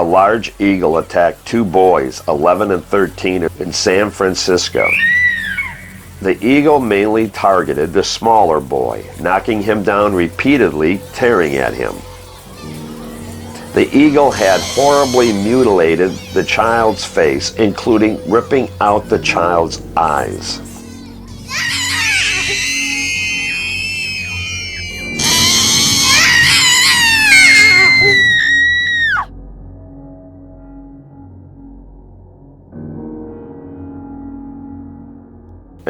A large eagle attacked two boys, 11 and 13, in San Francisco. The eagle mainly targeted the smaller boy, knocking him down repeatedly, tearing at him. The eagle had horribly mutilated the child's face, including ripping out the child's eyes.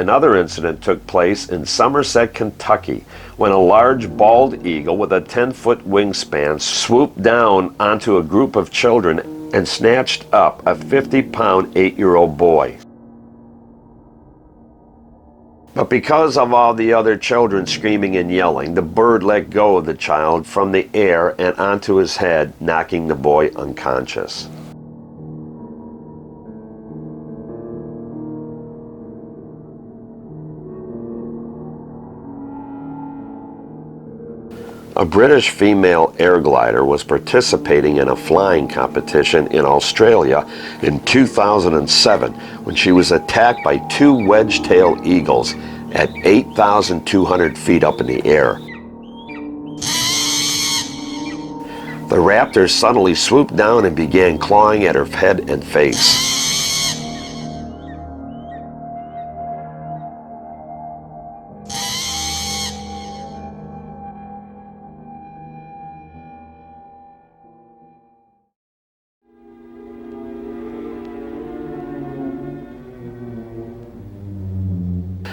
Another incident took place in Somerset, Kentucky, when a large bald eagle with a 10-foot wingspan swooped down onto a group of children and snatched up a 50-pound 8-year-old boy. But because of all the other children screaming and yelling, the bird let go of the child from the air and onto his head, knocking the boy unconscious. A British female air glider was participating in a flying competition in Australia in 2007 when she was attacked by two wedge-tailed eagles at 8,200 feet up in the air. The raptors suddenly swooped down and began clawing at her head and face.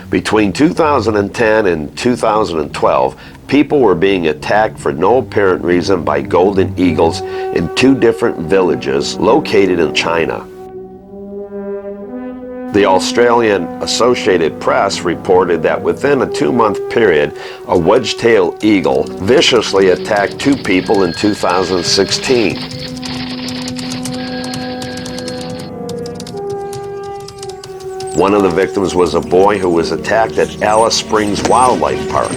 Between 2010 and 2012, people were being attacked for no apparent reason by golden eagles in two different villages located in China. The Australian Associated Press reported that within a 2-month period, a wedge-tailed eagle viciously attacked two people in 2016. One of the victims was a boy who was attacked at Alice Springs Wildlife Park.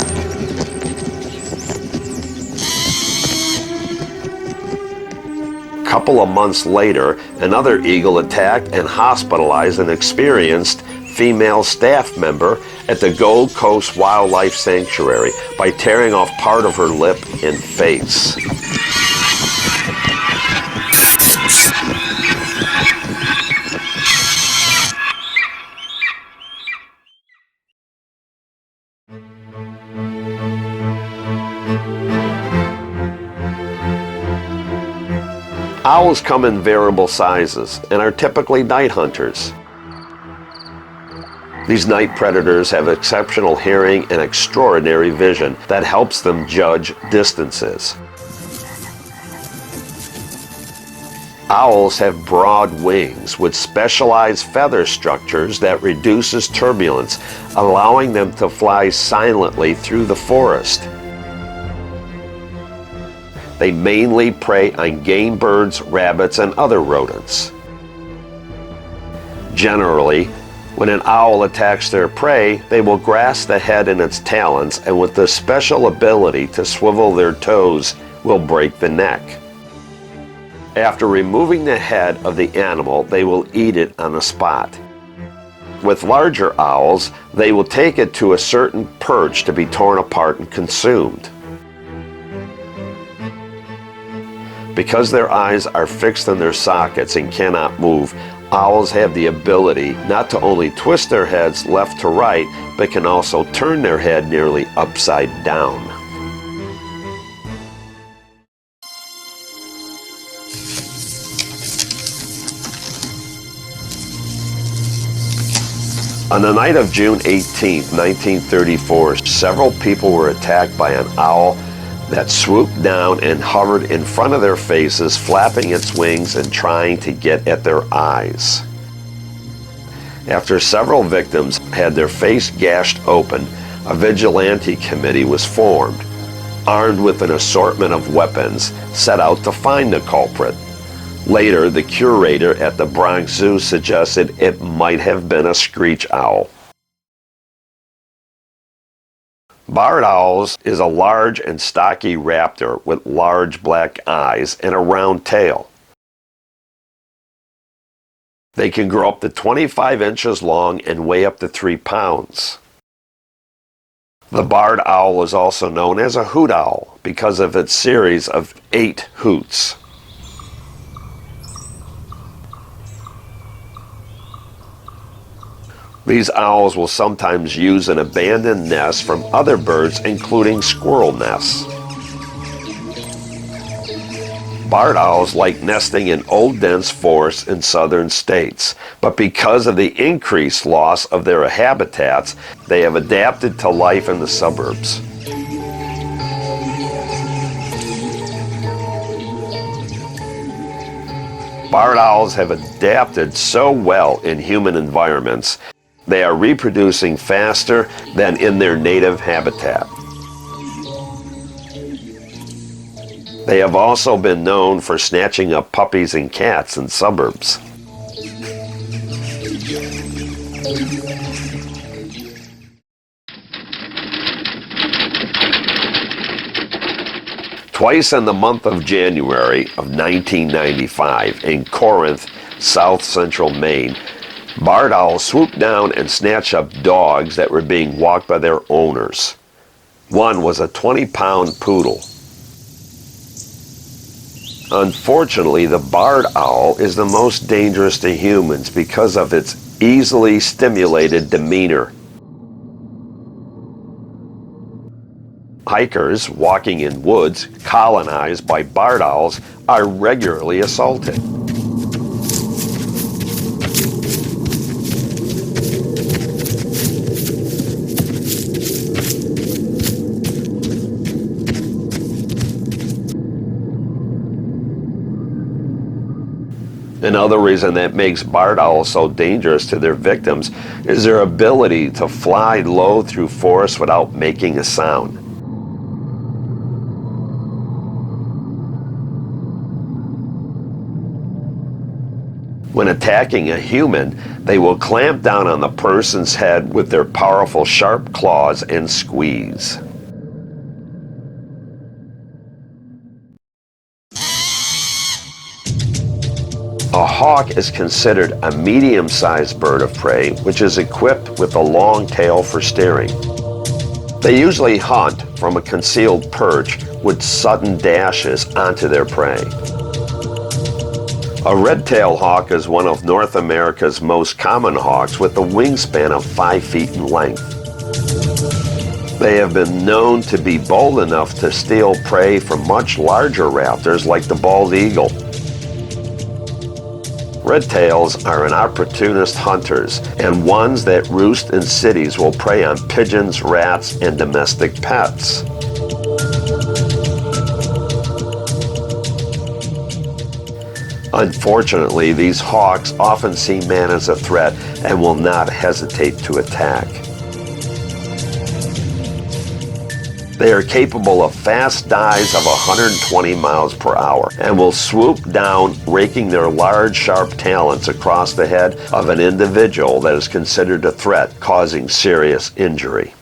A couple of months later, another eagle attacked and hospitalized an experienced female staff member at the Gold Coast Wildlife Sanctuary by tearing off part of her lip and face. Owls come in variable sizes and are typically night hunters. These night predators have exceptional hearing and extraordinary vision that helps them judge distances. Owls have broad wings with specialized feather structures that reduces turbulence, allowing them to fly silently through the forest. They mainly prey on game birds, rabbits, and other rodents. Generally, when an owl attacks their prey, they will grasp the head in its talons and with the special ability to swivel their toes, will break the neck. After removing the head of the animal, they will eat it on the spot. With larger owls, they will take it to a certain perch to be torn apart and consumed. Because their eyes are fixed in their sockets and cannot move, owls have the ability not to only twist their heads left to right, but can also turn their head nearly upside down. On the night of June 18, 1934, several people were attacked by an owl that swooped down and hovered in front of their faces, flapping its wings and trying to get at their eyes. After several victims had their face gashed open, a vigilante committee was formed, armed with an assortment of weapons, set out to find the culprit. Later, the curator at the Bronx Zoo suggested it might have been a screech owl. Barred owls is a large and stocky raptor with large black eyes and a round tail. They can grow up to 25 inches long and weigh up to 3 pounds. The barred owl is also known as a hoot owl because of its series of 8 hoots. These owls will sometimes use an abandoned nest from other birds, including squirrel nests. Barred owls like nesting in old dense forests in southern states, but because of the increased loss of their habitats, they have adapted to life in the suburbs. Barred owls have adapted so well in human environments, they are reproducing faster than in their native habitat. They have also been known for snatching up puppies and cats in suburbs. Twice in the month of January of 1995 in Corinth, south central Maine, barred owls swooped down and snatched up dogs that were being walked by their owners. One was a 20-pound poodle. Unfortunately, the barred owl is the most dangerous to humans because of its easily stimulated demeanor. Hikers walking in woods colonized by barred owls are regularly assaulted. Another reason that makes barred owls so dangerous to their victims is their ability to fly low through forests without making a sound. When attacking a human, they will clamp down on the person's head with their powerful sharp claws and squeeze. A hawk is considered a medium-sized bird of prey, which is equipped with a long tail for steering. They usually hunt from a concealed perch with sudden dashes onto their prey. A red-tailed hawk is one of North America's most common hawks with a wingspan of 5 feet in length. They have been known to be bold enough to steal prey from much larger raptors like the bald eagle. Red-tails are an opportunist hunters and ones that roost in cities will prey on pigeons, rats, and domestic pets. Unfortunately, these hawks often see man as a threat and will not hesitate to attack. They are capable of fast dives of 120 miles per hour and will swoop down, raking their large, sharp talons across the head of an individual that is considered a threat, causing serious injury.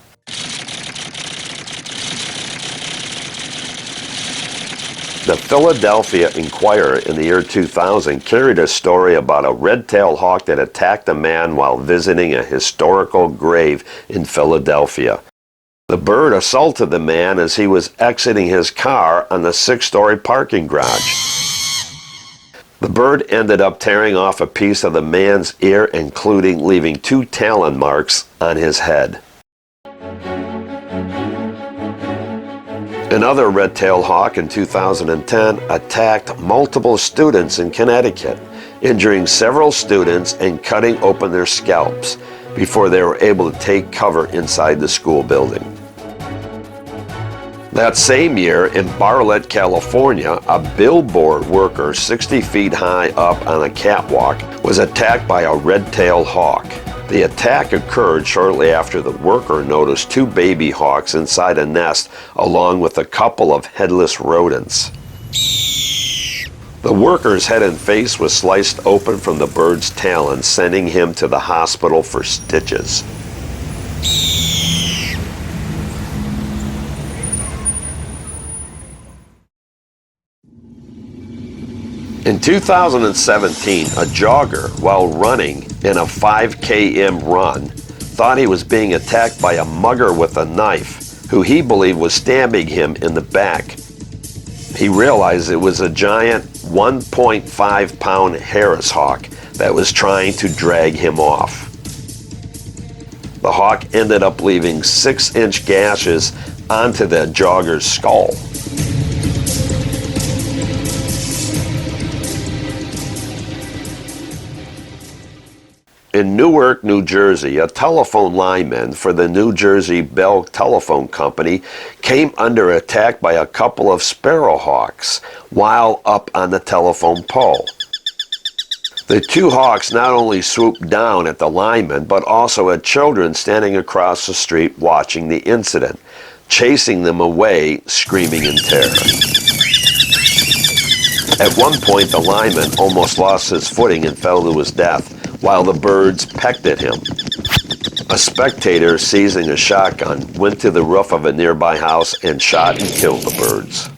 The Philadelphia Inquirer in the year 2000 carried a story about a red-tailed hawk that attacked a man while visiting a historical grave in Philadelphia. The bird assaulted the man as he was exiting his car on the 6-story parking garage. The bird ended up tearing off a piece of the man's ear, including leaving 2 talon marks on his head. Another red-tailed hawk in 2010 attacked multiple students in Connecticut, injuring several students and cutting open their scalps before they were able to take cover inside the school building. That same year in Bartlett, California, a billboard worker 60 feet high up on a catwalk was attacked by a red-tailed hawk. The attack occurred shortly after the worker noticed 2 baby hawks inside a nest along with a couple of headless rodents. The worker's head and face was sliced open from the bird's talons, sending him to the hospital for stitches. In 2017, a jogger, while running in a 5 km run, thought he was being attacked by a mugger with a knife, who he believed was stabbing him in the back. He realized it was a giant 1.5-pound Harris hawk that was trying to drag him off. The hawk ended up leaving 6-inch gashes onto the jogger's skull. In Newark, New Jersey, a telephone lineman for the New Jersey Bell Telephone Company came under attack by a couple of sparrowhawks while up on the telephone pole. The two hawks not only swooped down at the lineman, but also at children standing across the street watching the incident, chasing them away, screaming in terror. At one point, the lineman almost lost his footing and fell to his death, while the birds pecked at him. A spectator, seizing a shotgun, went to the roof of a nearby house and shot and killed the birds.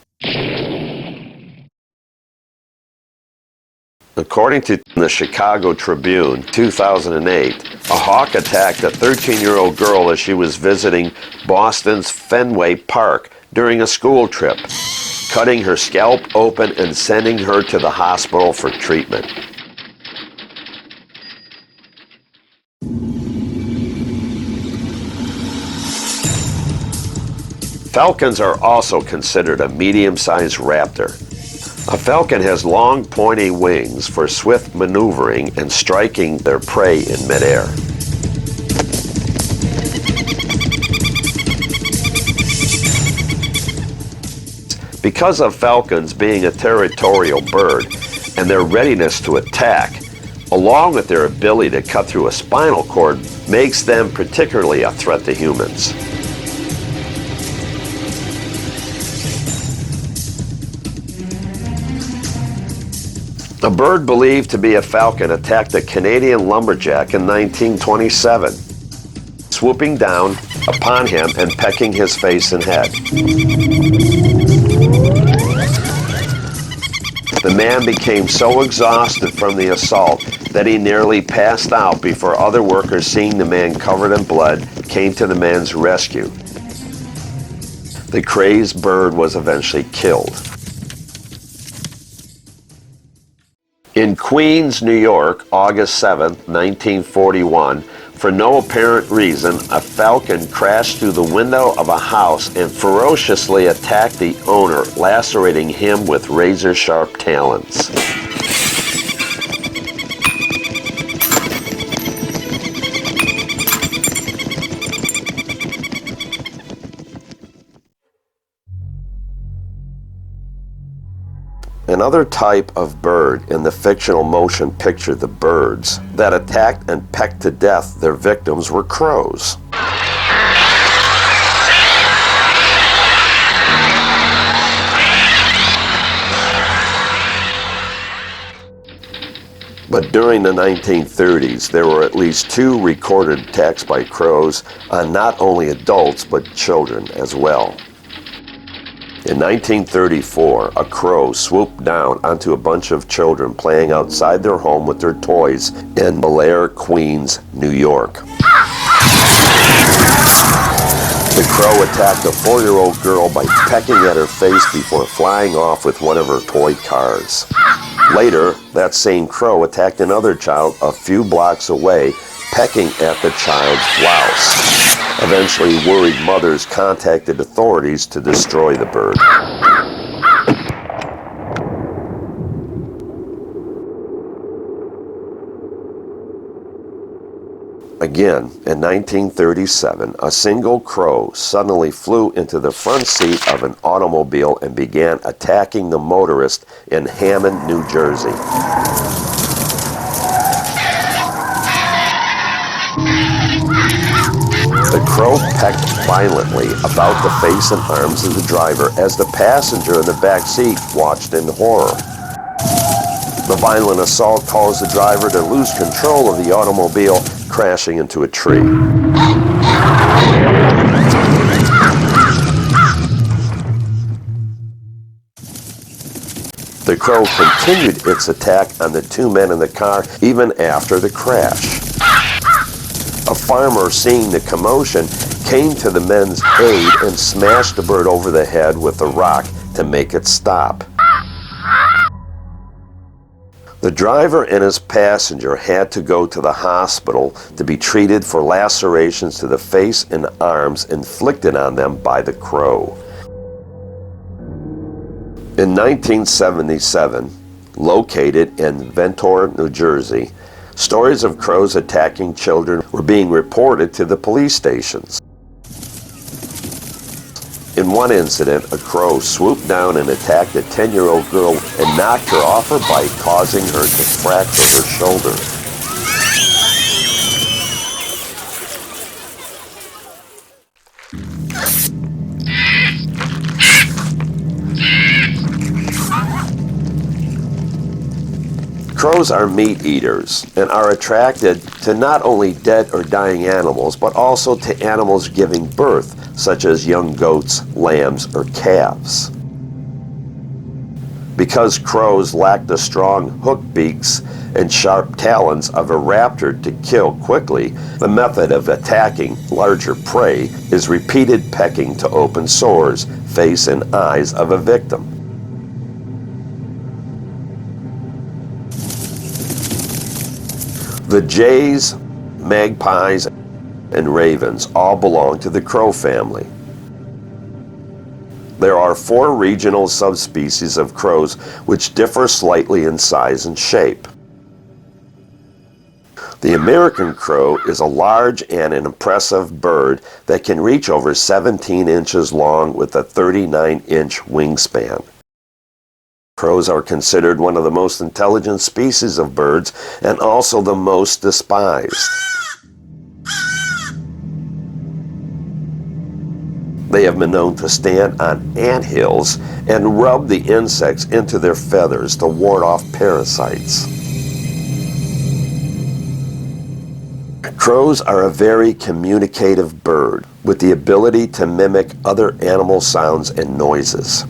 According to the Chicago Tribune, 2008, a hawk attacked a 13-year-old girl as she was visiting Boston's Fenway Park during a school trip, cutting her scalp open and sending her to the hospital for treatment. Falcons are also considered a medium-sized raptor. A falcon has long, pointy wings for swift maneuvering and striking their prey in midair. Because of falcons being a territorial bird and their readiness to attack, along with their ability to cut through a spinal cord, makes them particularly a threat to humans. A bird believed to be a falcon attacked a Canadian lumberjack in 1927, swooping down upon him and pecking his face and head. The man became so exhausted from the assault that he nearly passed out before other workers, seeing the man covered in blood, came to the man's rescue. The crazed bird was eventually killed. In Queens, New York, August 7, 1941, for no apparent reason, a falcon crashed through the window of a house and ferociously attacked the owner, lacerating him with razor-sharp talons. Another type of bird in the fictional motion picture The Birds that attacked and pecked to death their victims were crows. But during the 1930s, there were at least 2 recorded attacks by crows on not only adults but children as well. In 1934, a crow swooped down onto a bunch of children playing outside their home with their toys in Bel Air, Queens, New York. The crow attacked a 4-year-old girl by pecking at her face before flying off with one of her toy cars. Later, that same crow attacked another child a few blocks away, pecking at the child's blouse. Eventually, worried mothers contacted authorities to destroy the bird. Again, in 1937, a single crow suddenly flew into the front seat of an automobile and began attacking the motorist in Hammond, New Jersey. The crow pecked violently about the face and arms of the driver as the passenger in the back seat watched in horror. The violent assault caused the driver to lose control of the automobile, crashing into a tree. The crow continued its attack on the two men in the car even after the crash. A farmer, seeing the commotion, came to the men's aid and smashed the bird over the head with a rock to make it stop. The driver and his passenger had to go to the hospital to be treated for lacerations to the face and arms inflicted on them by the crow. In 1977, located in Ventor, New Jersey, stories of crows attacking children were being reported to the police stations. In one incident, a crow swooped down and attacked a 10-year-old girl and knocked her off her bike, causing her to fracture her shoulder. Crows are meat eaters and are attracted to not only dead or dying animals, but also to animals giving birth, such as young goats, lambs, or calves. Because crows lack the strong hook beaks and sharp talons of a raptor to kill quickly, the method of attacking larger prey is repeated pecking to open sores, face, and eyes of a victim. The jays, magpies, and ravens all belong to the crow family. There are 4 regional subspecies of crows which differ slightly in size and shape. The American crow is a large and an impressive bird that can reach over 17 inches long with a 39-inch wingspan. Crows are considered one of the most intelligent species of birds and also the most despised. They have been known to stand on anthills and rub the insects into their feathers to ward off parasites. Crows are a very communicative bird with the ability to mimic other animal sounds and noises.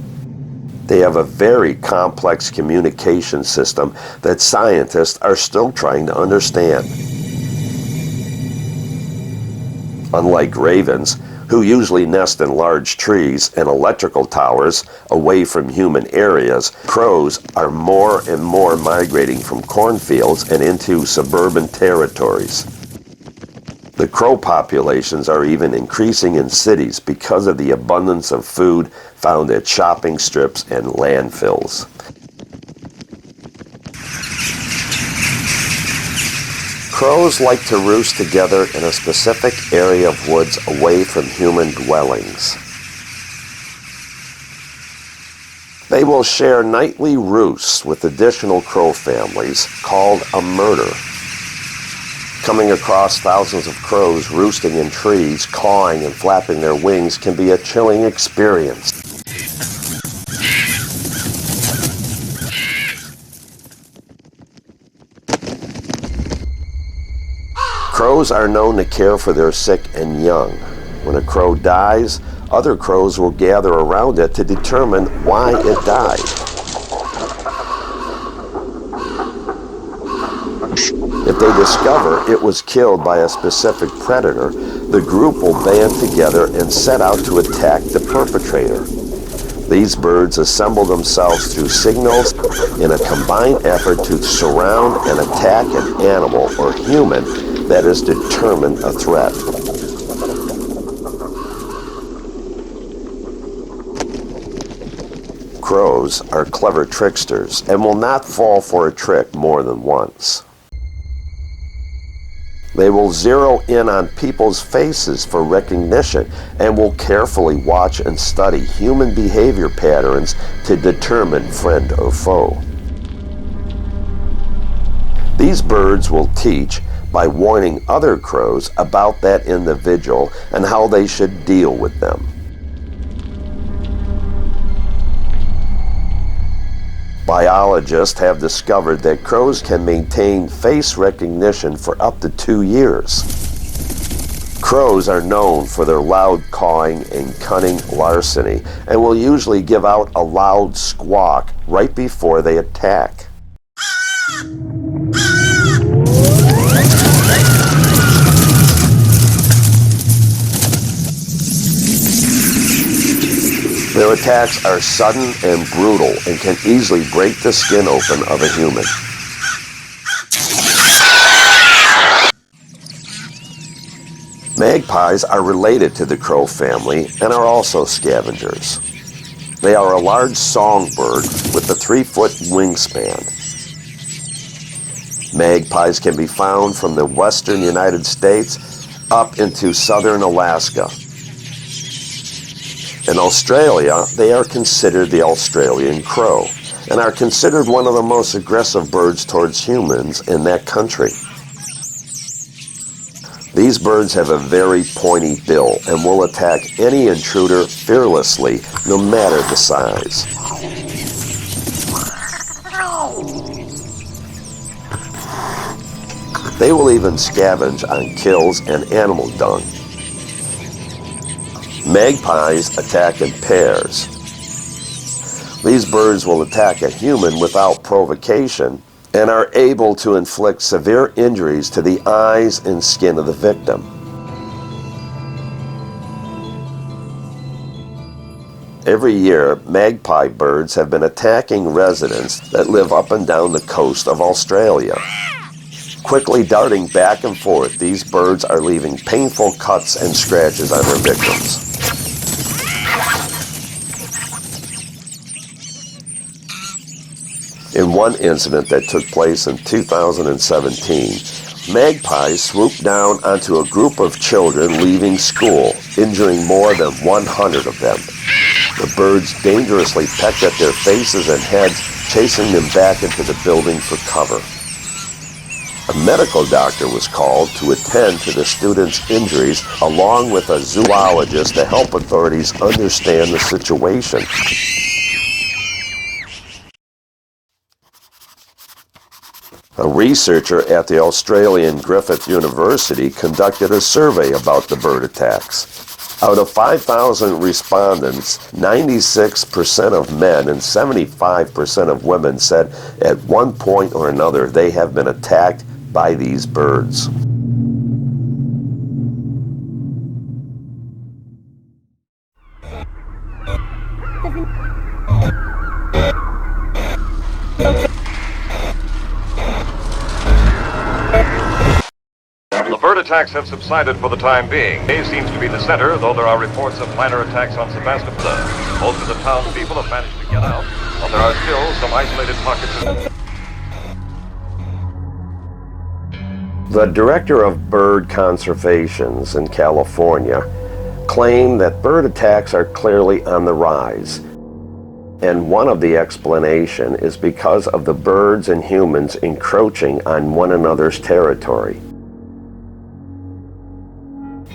They have a very complex communication system that scientists are still trying to understand. Unlike ravens, who usually nest in large trees and electrical towers away from human areas, crows are more and more migrating from cornfields and into suburban territories. The crow populations are even increasing in cities because of the abundance of food found at shopping strips and landfills. Crows like to roost together in a specific area of woods away from human dwellings. They will share nightly roosts with additional crow families called a murder. Coming across thousands of crows roosting in trees, cawing and flapping their wings can be a chilling experience. Crows are known to care for their sick and young. When a crow dies, other crows will gather around it to determine why it died. If they discover it was killed by a specific predator, the group will band together and set out to attack the perpetrator. These birds assemble themselves through signals in a combined effort to surround and attack an animal or human that is determined a threat. Crows are clever tricksters and will not fall for a trick more than once. They will zero in on people's faces for recognition and will carefully watch and study human behavior patterns to determine friend or foe. These birds will teach by warning other crows about that individual and how they should deal with them. Biologists have discovered that crows can maintain face recognition for up to 2 years. Crows are known for their loud cawing and cunning larceny, and will usually give out a loud squawk right before they attack. Their attacks are sudden and brutal and can easily break the skin open of a human. Magpies are related to the crow family and are also scavengers. They are a large songbird with a 3-foot wingspan. Magpies can be found from the western United States up into southern Alaska. In Australia, they are considered the Australian crow and are considered one of the most aggressive birds towards humans in that country. These birds have a very pointy bill and will attack any intruder fearlessly, no matter the size. They will even scavenge on kills and animal dung. Magpies attack in pairs. These birds will attack a human without provocation and are able to inflict severe injuries to the eyes and skin of the victim. Every year, magpie birds have been attacking residents that live up and down the coast of Australia. Quickly darting back and forth, these birds are leaving painful cuts and scratches on their victims. In one incident that took place in 2017, magpies swooped down onto a group of children leaving school, injuring more than 100 of them. The birds dangerously pecked at their faces and heads, chasing them back into the building for cover. A medical doctor was called to attend to the students' injuries, along with a zoologist to help authorities understand the situation. A researcher at the Australian Griffith University conducted a survey about the bird attacks. Out of 5,000 respondents, 96% of men and 75% of women said at one point or another they have been attacked by these birds. The bird attacks have subsided for the time being. Bay seems to be the center, though there are reports of minor attacks on Sebastopol. Most of the townspeople have managed to get out, but there are still some isolated pockets of... The director of bird conservations in California claimed that bird attacks are clearly on the rise. And one of the explanation is because of the birds and humans encroaching on one another's territory.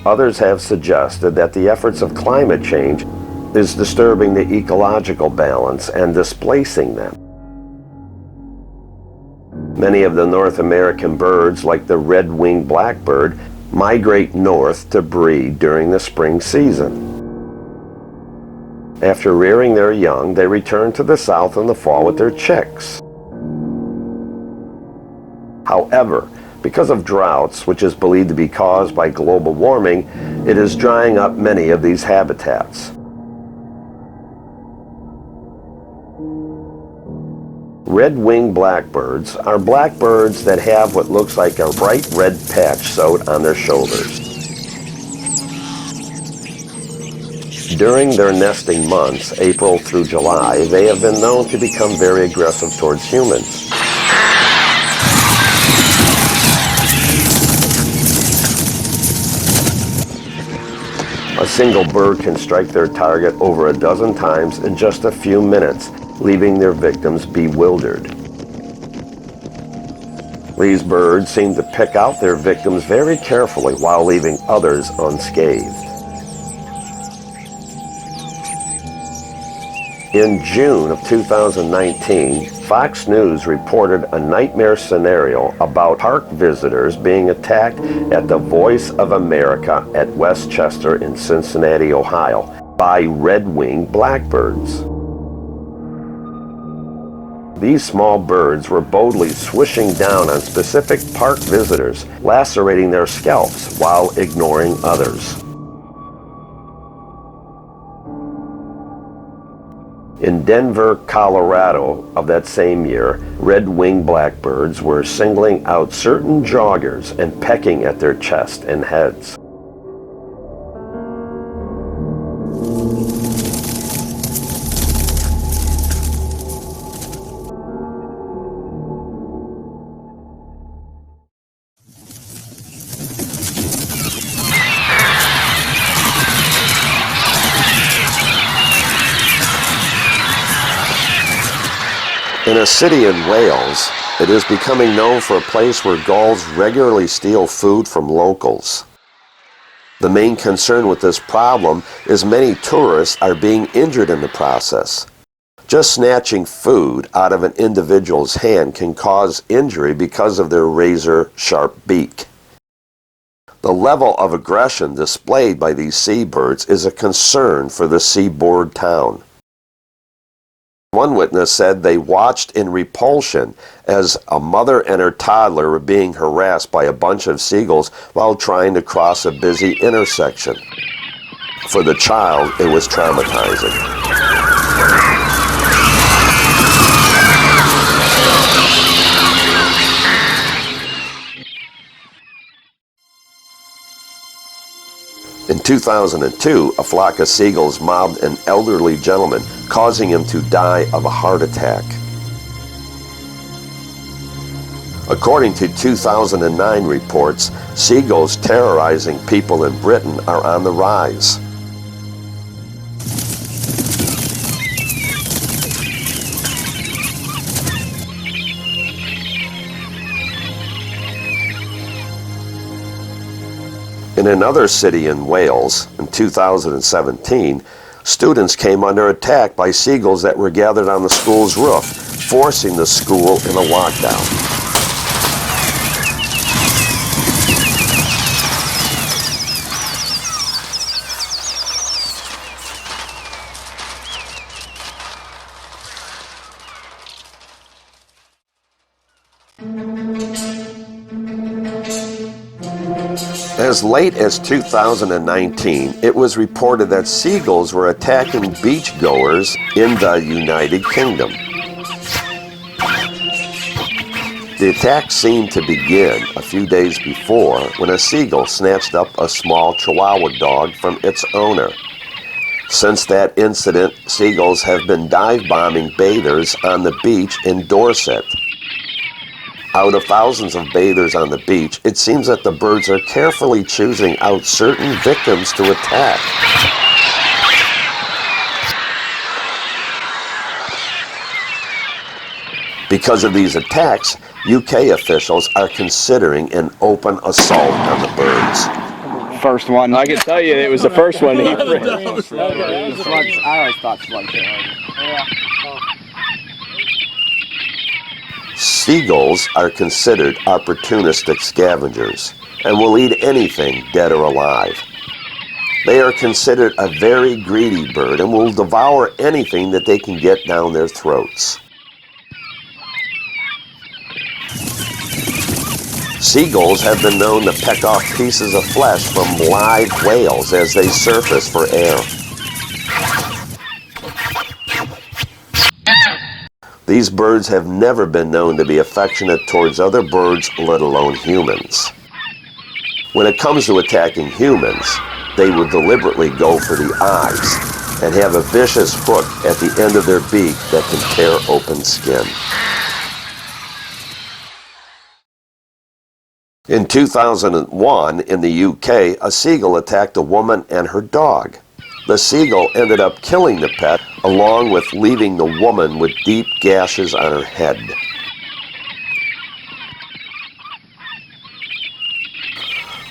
Others have suggested that the efforts of climate change is disturbing the ecological balance and displacing them. Many of the North American birds, like the red-winged blackbird, migrate north to breed during the spring season. After rearing their young, they return to the south in the fall with their chicks. However, because of droughts, which is believed to be caused by global warming, it is drying up many of these habitats. Red-winged blackbirds are blackbirds that have what looks like a bright red patch sewed on their shoulders. During their nesting months, April through July, they have been known to become very aggressive towards humans. A single bird can strike their target over a dozen times in just a few minutes, leaving their victims bewildered. These birds seem to pick out their victims very carefully while leaving others unscathed. In June of 2019, Fox News reported a nightmare scenario about park visitors being attacked at the Voice of America at Westchester in Cincinnati, Ohio, by red-winged blackbirds. These small birds were boldly swishing down on specific park visitors, lacerating their scalps while ignoring others. In Denver, Colorado of that same year, red-winged blackbirds were singling out certain joggers and pecking at their chest and heads. In a city in Wales, it is becoming known for a place where gulls regularly steal food from locals. The main concern with this problem is many tourists are being injured in the process. Just snatching food out of an individual's hand can cause injury because of their razor-sharp beak. The level of aggression displayed by these seabirds is a concern for the seaboard town. One witness said they watched in repulsion as a mother and her toddler were being harassed by a bunch of seagulls while trying to cross a busy intersection. For the child, it was traumatizing. In 2002, a flock of seagulls mobbed an elderly gentleman, causing him to die of a heart attack. According to 2009 reports, seagulls terrorizing people in Britain are on the rise. In another city in Wales, in 2017, students came under attack by seagulls that were gathered on the school's roof, forcing the school in a lockdown. As late as 2019, it was reported that seagulls were attacking beachgoers in the United Kingdom. The attack seemed to begin a few days before when a seagull snatched up a small Chihuahua dog from its owner. Since that incident, seagulls have been dive-bombing bathers on the beach in Dorset. Out of thousands of bathers on the beach, it seems that the birds are carefully choosing out certain victims to attack. Because of these attacks, UK officials are considering an open assault on the birds. First one. I can tell you it was the first one. I always thought slugs. Yeah. Seagulls are considered opportunistic scavengers and will eat anything dead or alive. They are considered a very greedy bird and will devour anything that they can get down their throats. Seagulls have been known to peck off pieces of flesh from live whales as they surface for air. These birds have never been known to be affectionate towards other birds, let alone humans. When it comes to attacking humans, they will deliberately go for the eyes and have a vicious hook at the end of their beak that can tear open skin. In 2001, in the UK, a seagull attacked a woman and her dog. The seagull ended up killing the pet, along with leaving the woman with deep gashes on her head.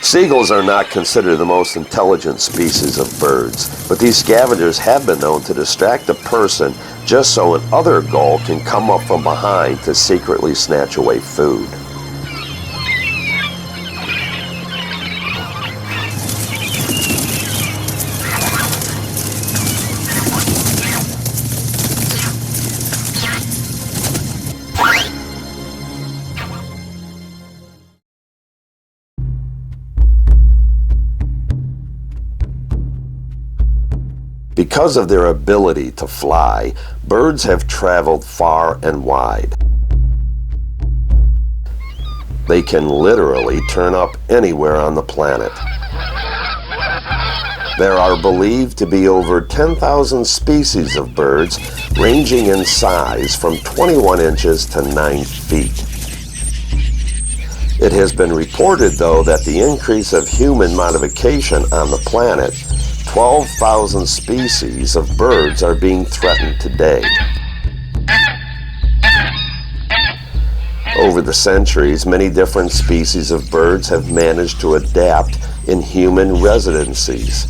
Seagulls are not considered the most intelligent species of birds, but these scavengers have been known to distract a person just so another gull can come up from behind to secretly snatch away food. Because of their ability to fly, birds have traveled far and wide. They can literally turn up anywhere on the planet. There are believed to be over 10,000 species of birds, ranging in size from 21 inches to 9 feet. It has been reported, though, that the increase of human modification on the planet, 12,000 species of birds are being threatened today. Over the centuries, many different species of birds have managed to adapt in human residencies,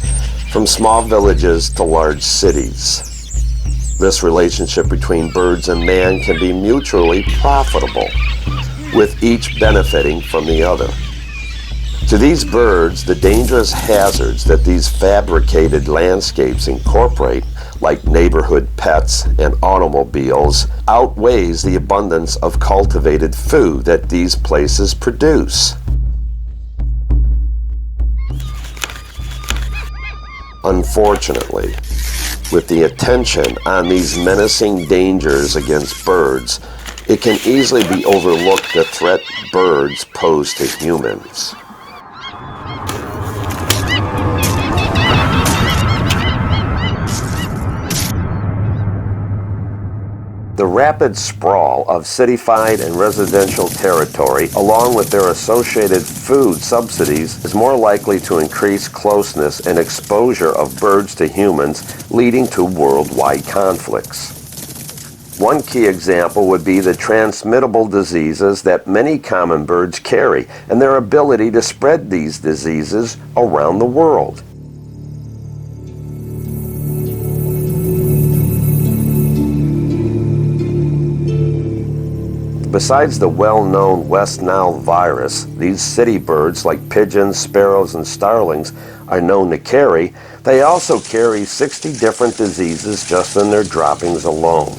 from small villages to large cities. This relationship between birds and man can be mutually profitable, with each benefiting from the other. To these birds, the dangerous hazards that these fabricated landscapes incorporate, like neighborhood pets and automobiles, outweighs the abundance of cultivated food that these places produce. Unfortunately, with the attention on these menacing dangers against birds, it can easily be overlooked the threat birds pose to humans. The rapid sprawl of cityfied and residential territory, along with their associated food subsidies, is more likely to increase closeness and exposure of birds to humans, leading to worldwide conflicts. One key example would be the transmittable diseases that many common birds carry, and their ability to spread these diseases around the world. Besides the well-known West Nile virus, these city birds like pigeons, sparrows, and starlings are known to carry. They also carry 60 different diseases just in their droppings alone.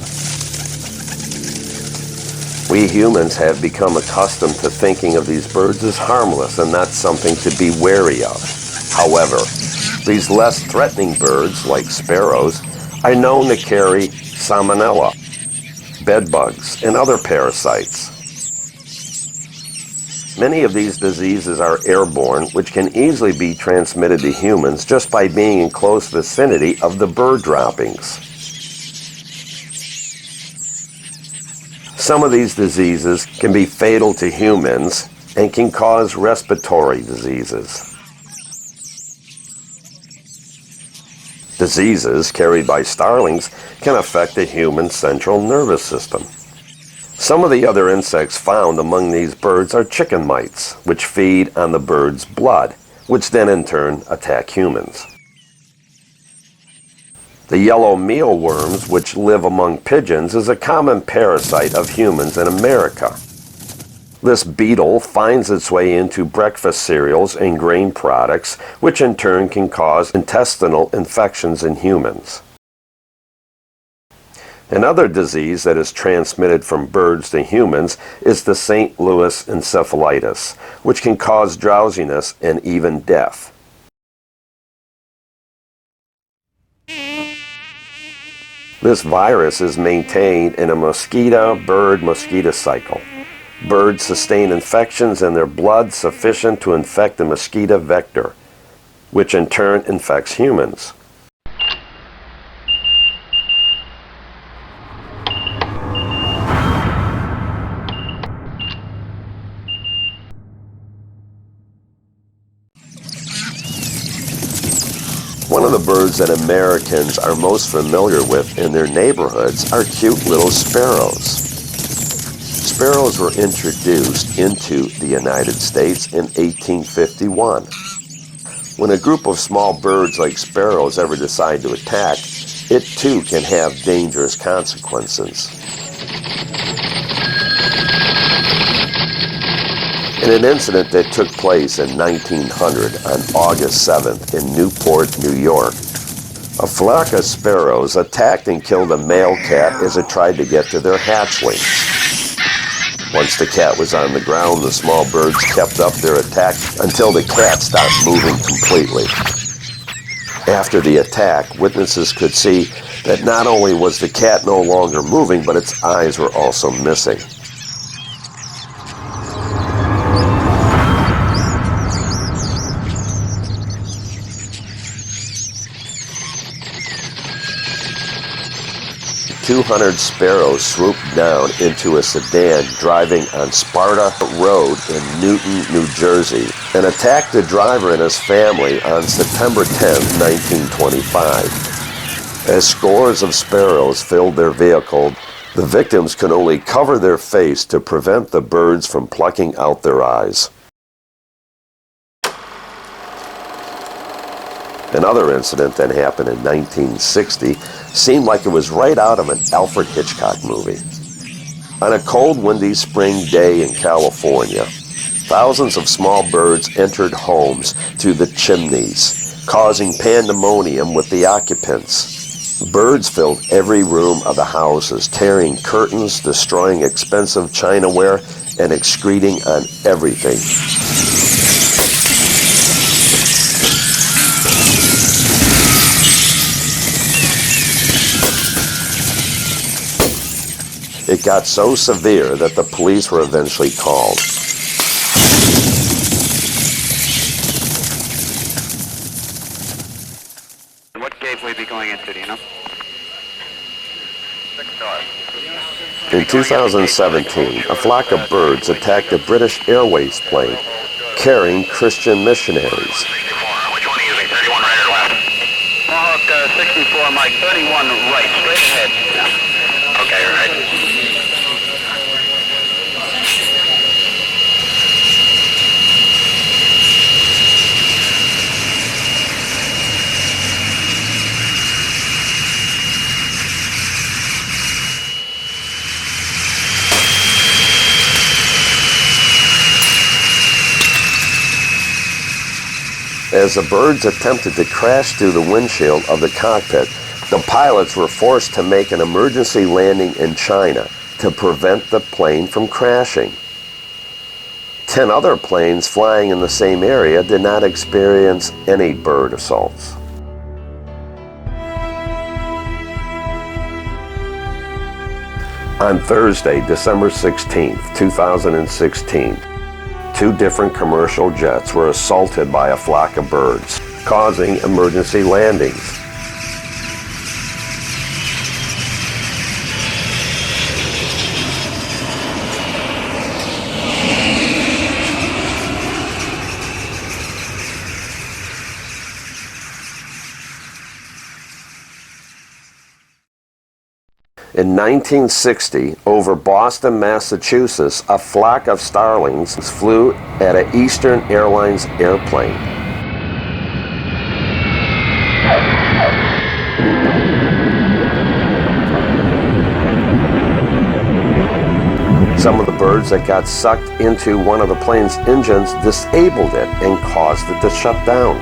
We humans have become accustomed to thinking of these birds as harmless and not something to be wary of. However, these less threatening birds, like sparrows, are known to carry salmonella, bedbugs, and other parasites. Many of these diseases are airborne, which can easily be transmitted to humans just by being in close vicinity of the bird droppings. Some of these diseases can be fatal to humans and can cause respiratory diseases. Diseases carried by starlings can affect the human central nervous system. Some of the other insects found among these birds are chicken mites, which feed on the bird's blood, which then in turn attack humans. The yellow mealworms, which live among pigeons, is a common parasite of humans in America. This beetle finds its way into breakfast cereals and grain products, which in turn can cause intestinal infections in humans. Another disease that is transmitted from birds to humans is the St. Louis encephalitis, which can cause drowsiness and even death. This virus is maintained in a mosquito-bird-mosquito cycle. Birds sustain infections in their blood sufficient to infect the mosquito vector, which in turn infects humans. One of the birds that Americans are most familiar with in their neighborhoods are cute little sparrows. Sparrows were introduced into the United States in 1851. When a group of small birds like sparrows ever decide to attack, it too can have dangerous consequences. In an incident that took place in 1900 on August 7th in Newport, New York, a flock of sparrows attacked and killed a male cat as it tried to get to their hatchlings. Once the cat was on the ground, the small birds kept up their attack until the cat stopped moving completely. After the attack, witnesses could see that not only was the cat no longer moving, but its eyes were also missing. "200 sparrows swooped down into a sedan driving on Sparta Road in Newton, New Jersey, and attacked the driver and his family on September 10, 1925. As scores of sparrows filled their vehicle, the victims could only cover their face to prevent the birds from plucking out their eyes." Another incident that happened in 1960 seemed like it was right out of an Alfred Hitchcock movie. On a cold, windy spring day in California, thousands of small birds entered homes through the chimneys, causing pandemonium with the occupants. Birds filled every room of the houses, tearing curtains, destroying expensive chinaware, and excreting on everything. It got so severe that the police were eventually called. What gate will we be going into, do you know? In 2017, a flock of birds attacked a British Airways plane carrying Christian missionaries. Which one are you using, 31 right or left? Mohawk 64, Mike, 31 right, straight ahead. Yeah. Okay, right. As the birds attempted to crash through the windshield of the cockpit, the pilots were forced to make an emergency landing in China to prevent the plane from crashing. 10 other planes flying in the same area did not experience any bird assaults. On Thursday, December 16, 2016, 2 different commercial jets were assaulted by a flock of birds, causing emergency landings. In 1960, over Boston, Massachusetts, a flock of starlings flew at an Eastern Airlines airplane. Some of the birds that got sucked into one of the plane's engines disabled it and caused it to shut down.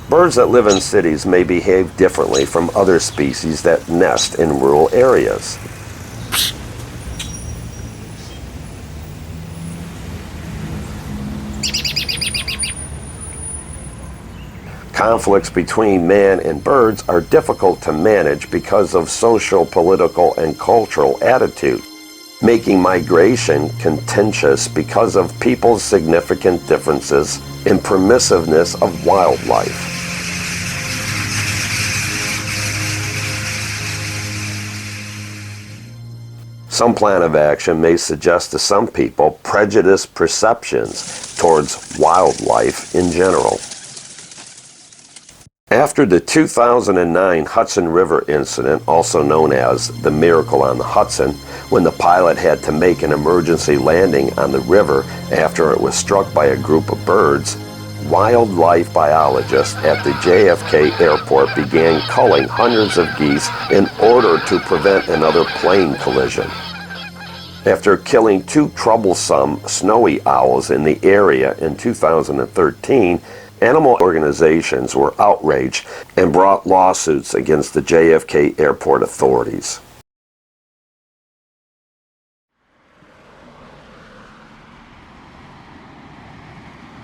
Birds that live in cities may behave differently from other species that nest in rural areas. Conflicts between man and birds are difficult to manage because of social, political, and cultural attitude, making migration contentious because of people's significant differences in permissiveness of wildlife. Some plan of action may suggest to some people prejudiced perceptions towards wildlife in general. After the 2009 Hudson River incident, also known as the Miracle on the Hudson, when the pilot had to make an emergency landing on the river after it was struck by a group of birds, wildlife biologists at the JFK airport began culling hundreds of geese in order to prevent another plane collision. After killing 2 troublesome snowy owls in the area in 2013, animal organizations were outraged and brought lawsuits against the JFK airport authorities.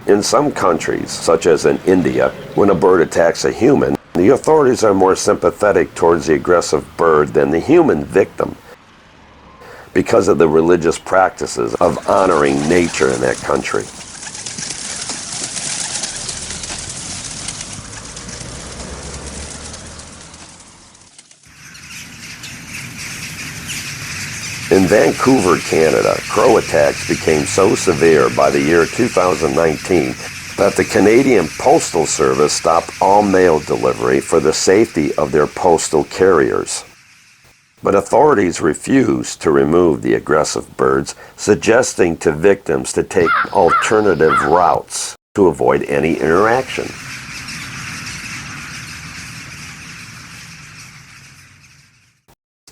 In some countries, such as in India, when a bird attacks a human, the authorities are more sympathetic towards the aggressive bird than the human victim because of the religious practices of honoring nature in that country. In Vancouver, Canada, crow attacks became so severe by the year 2019 that the Canadian Postal Service stopped all mail delivery for the safety of their postal carriers. But authorities refused to remove the aggressive birds, suggesting to victims to take alternative routes to avoid any interaction.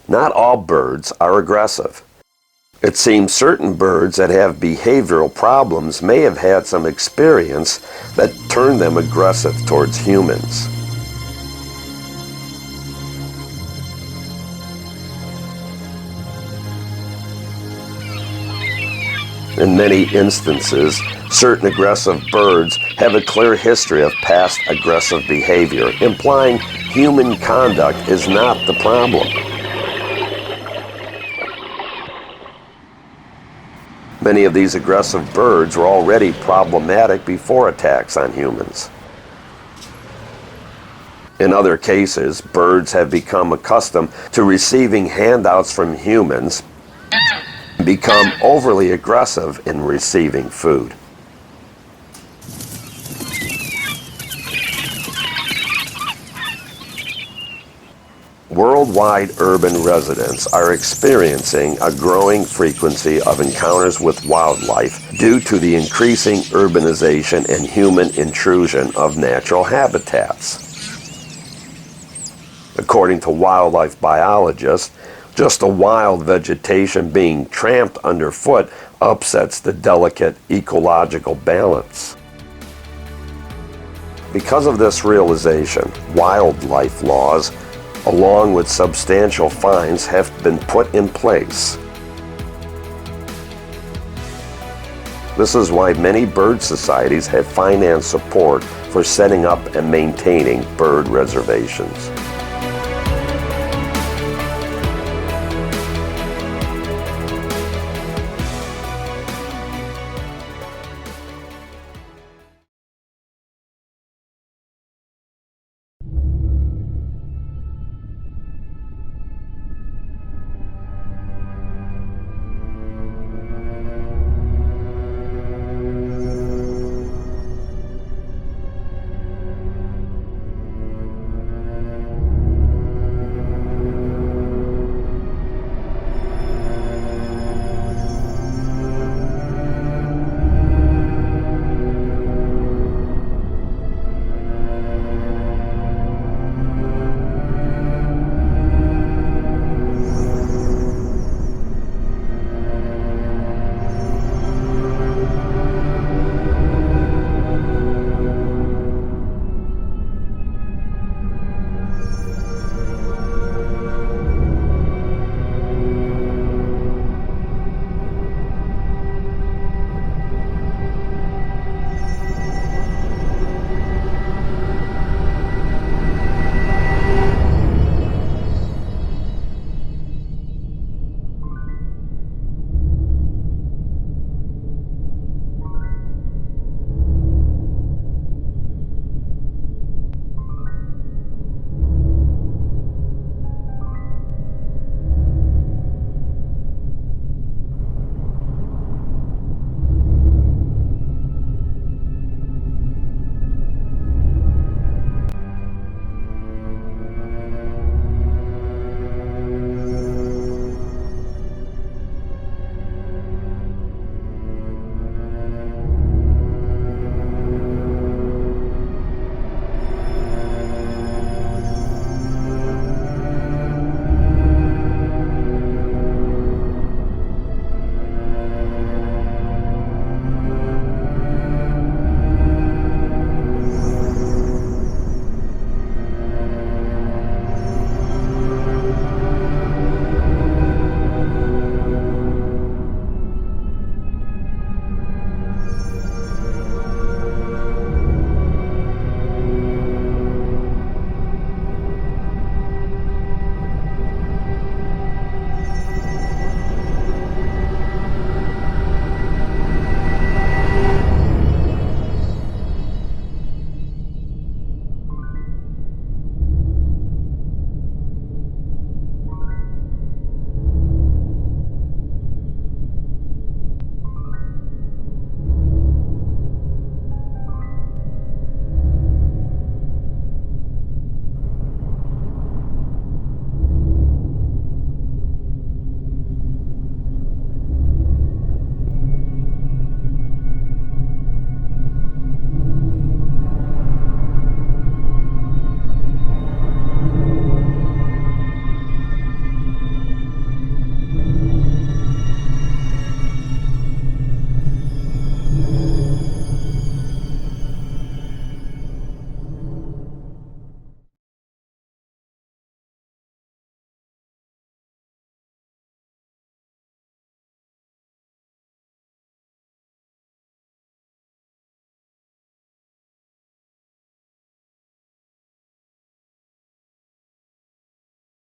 Not all birds are aggressive. It seems certain birds that have behavioral problems may have had some experience that turned them aggressive towards humans. In many instances, certain aggressive birds have a clear history of past aggressive behavior, implying human conduct is not the problem. Many of these aggressive birds were already problematic before attacks on humans. In other cases, birds have become accustomed to receiving handouts from humans and become overly aggressive in receiving food. Worldwide urban residents are experiencing a growing frequency of encounters with wildlife due to the increasing urbanization and human intrusion of natural habitats. According to wildlife biologists, just the wild vegetation being tramped underfoot upsets the delicate ecological balance. Because of this realization, wildlife laws along with substantial fines have been put in place. This is why many bird societies have financed support for setting up and maintaining bird reservations.